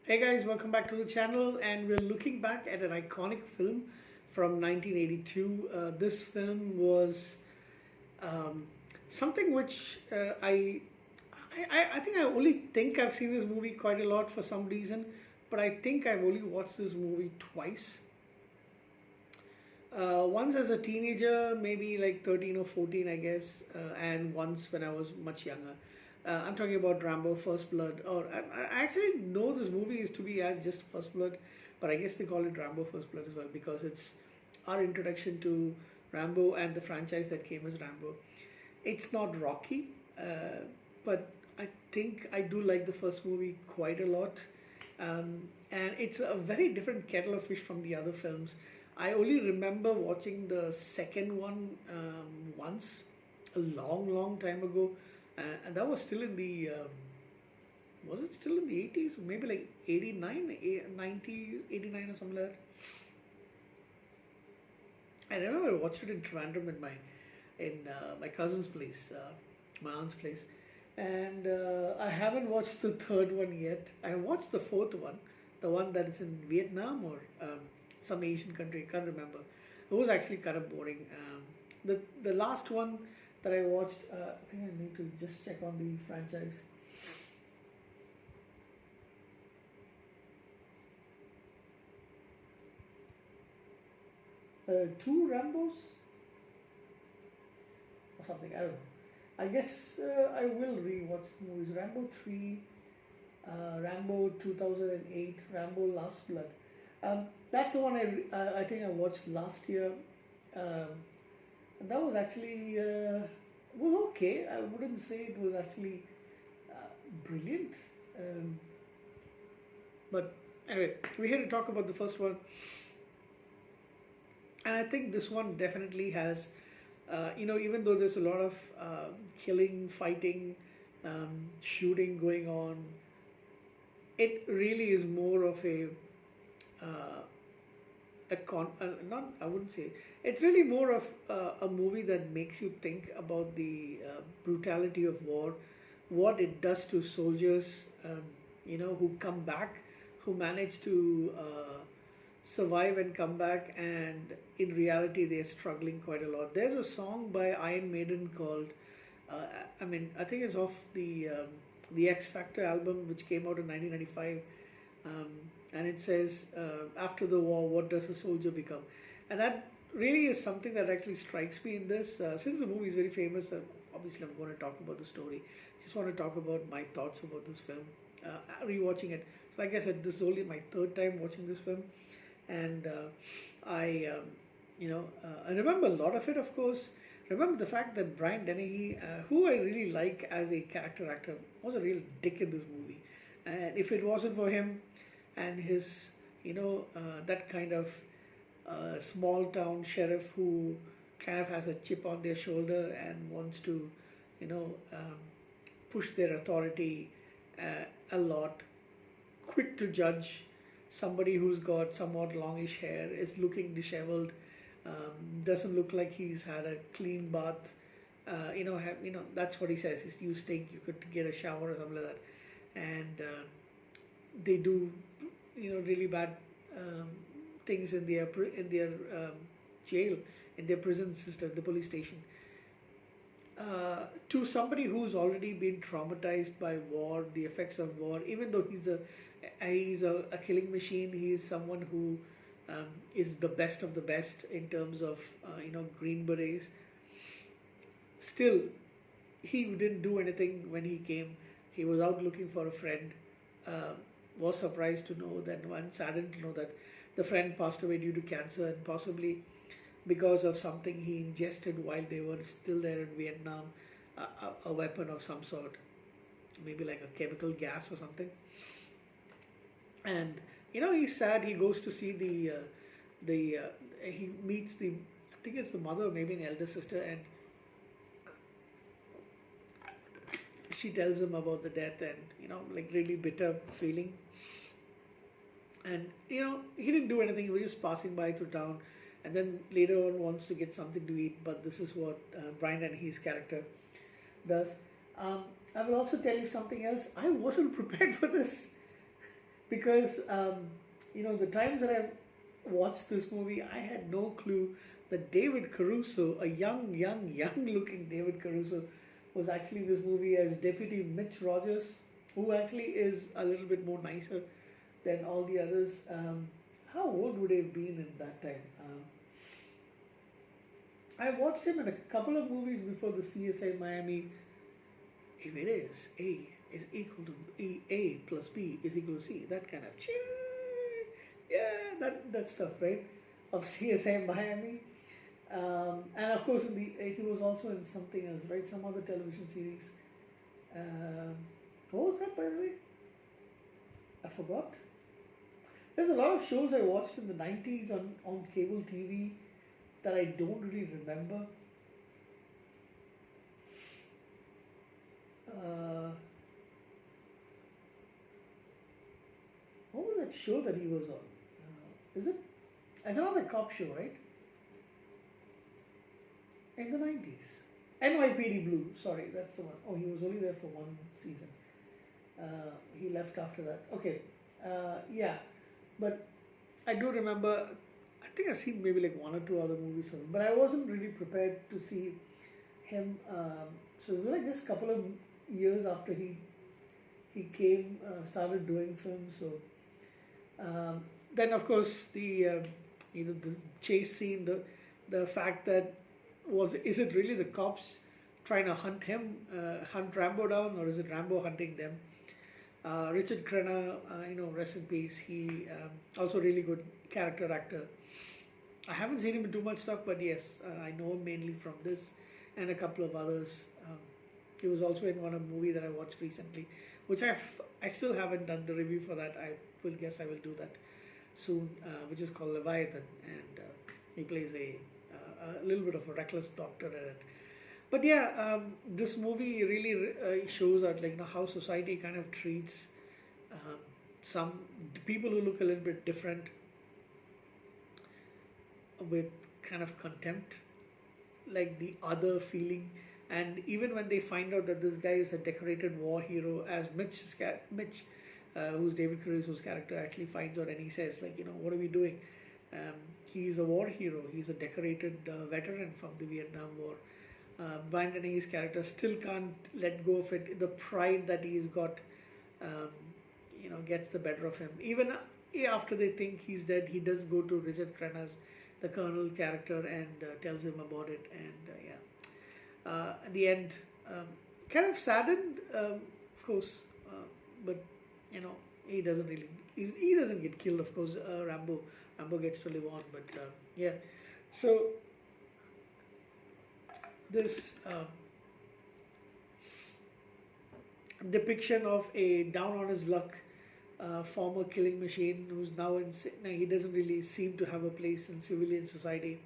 Hey guys, welcome back to the channel, and we're looking back at an iconic film from 1982. This film was um, something which I think I only think I've seen this movie quite a lot for some reason, but I think I've only watched this movie twice. Once as a teenager, maybe like 13 or 14, I guess, and once when I was much younger. I'm talking about Rambo First Blood, or I actually know this movie is to be as just First Blood, but I guess they call it Rambo First Blood as well because it's our introduction to Rambo and the franchise that came as Rambo. It's not Rocky, but I think I do like the first movie quite a lot. And it's a very different kettle of fish from the other films. I only remember watching the second one once, a long, long time ago, and that was still in the was it still in the 80s? Maybe like 89, 90, 89 or something like that. I remember I watched it in Trivandrum in my cousin's place, my aunt's place, and I haven't watched the third one yet. I watched the fourth one, the one that is in Vietnam or some Asian country. Can't remember. It was actually kind of boring. The last one that I watched, I think I need to just check on the franchise. Two Rambos or something. I don't know. I guess I will rewatch movies. Rambo 3, Rambo 2008, Rambo Last Blood. That's the one I think I watched last year. Um, and that was actually was okay. I wouldn't say it was actually brilliant. Um, but anyway, we're here to talk about the first one, and I think this one definitely has, even though there's a lot of killing, fighting, shooting going on, it really is more of uh, not, I wouldn't say, it's really more of a movie that makes you think about the brutality of war, what it does to soldiers, who come back, who manage to survive and come back, and in reality they're struggling quite a lot. There's a song by Iron Maiden called, I think it's off the X Factor album, which came out in 1995. um, and it says, after the war, what does a soldier become? And that really is something that actually strikes me in this. Since the movie is very famous, obviously I'm going to talk about the story. Just want to talk about my thoughts about this film. Rewatching it, so like I said, this is only my third time watching this film, and I remember a lot of it. Of course, remember the fact that Brian Dennehy, who I really like as a character actor, was a real dick in this movie. And if it wasn't for him and his, that kind of small town sheriff who kind of has a chip on their shoulder and wants to, you know, um, push their authority a lot, quick to judge, somebody who's got somewhat longish hair, is looking disheveled, doesn't look like he's had a clean bath. That's what he says. Is you stink, you could get a shower or something like that, and they do, really bad um, things in their jail, in their prison system, the police station. To somebody who's already been traumatized by war, the effects of war, even though he's a killing machine, he's someone who is the best of the best in terms of Green Berets. Still, he didn't do anything when he came. He was out looking for a friend. Uh, was surprised to know that, and saddened to know that the friend passed away due to cancer, and possibly because of something he ingested while they were still there in Vietnam, a weapon of some sort, maybe like a chemical gas or something. And he's sad. He goes to see he meets I think it's the mother, maybe an elder sister, and she tells him about the death, and like really bitter feeling. And he didn't do anything. He was just passing by through town, and then later on wants to get something to eat. But this is what Brian and his character does. I will also tell you something else. I wasn't prepared for this. because the times that I've watched this movie, I had no clue that David Caruso, a young looking David Caruso, was actually in this movie as Deputy Mitch Rogers, who actually is a little bit more nicer than all the others. How old would he have been in that time? I watched him in a couple of movies before the CSI Miami. If it is A is equal to A plus B is equal to C, that kind of yeah, that stuff, right? Of CSI Miami, and of course he was also in something else, right? Some other television series. What was that, by the way? I forgot. There's a lot of shows I watched in the 90s on cable TV that I don't really remember. What was that show that he was on? Is it? It's another cop show, right? In the 90s. NYPD Blue, sorry, that's the one. Oh, he was only there for one season. He left after that. Okay, yeah, but I do remember. I think I've seen maybe like one or two other movies of him, but I wasn't really prepared to see him. So it was like just a couple of years after he came, started doing films. So then, of course, the chase scene, the fact that is it really the cops trying to hunt him, hunt Rambo down, or is it Rambo hunting them? Richard Crenna, rest in peace. He also really good character actor. I haven't seen him in too much stuff, but yes, I know him mainly from this and a couple of others. He was also in one movie that I watched recently, which I still haven't done the review for that. I will do that soon, which is called Leviathan, and he plays a little bit of a reckless doctor in it. But yeah, this movie really shows out how society kind of treats some people who look a little bit different with kind of contempt, like the other feeling. And even when they find out that this guy is a decorated war hero, as Mitch, who's David Caruso's character, actually finds out, and he says, what are we doing? He's a war hero. He's a decorated veteran from the Vietnam War. Brian Dennehy's character still can't let go of it. The pride that he's got, gets the better of him. Even after they think he's dead, he does go to Richard Crenna's, the Colonel character, and tells him about it. And at the end, kind of saddened, of course, but he doesn't really. He doesn't get killed, of course. Rambo gets to live on, but yeah. So this depiction of a down on his luck former killing machine who's now he doesn't really seem to have a place in civilian society,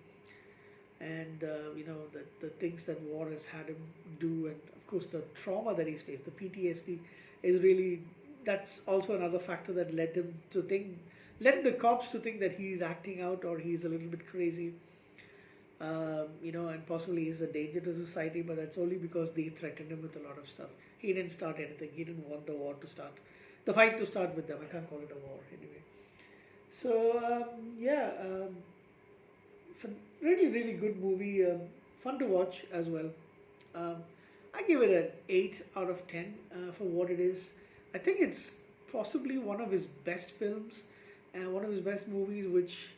and the things that war has had him do, and of course the trauma that he's faced, the PTSD, is really, that's also another factor that led the cops to think that he's acting out or he's a little bit crazy. And possibly he's a danger to society, but that's only because they threatened him with a lot of stuff. He didn't start anything. He didn't want the fight to start with them. I can't call it a war anyway. So really, really good movie. Fun to watch as well. I give it an 8 out of 10 for what it is. I think it's possibly one of his best films and one of his best movies, which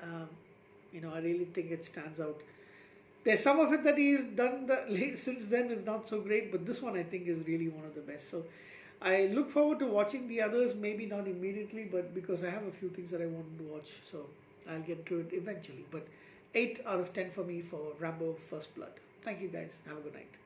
I really think it stands out. There's some of it that he's done since then is not so great, but this one I think is really one of the best. So I look forward to watching the others, maybe not immediately, but because I have a few things that I wanted to watch, so I'll get to it eventually. But 8 out of 10 for me for Rambo First Blood. Thank you guys. Have a good night.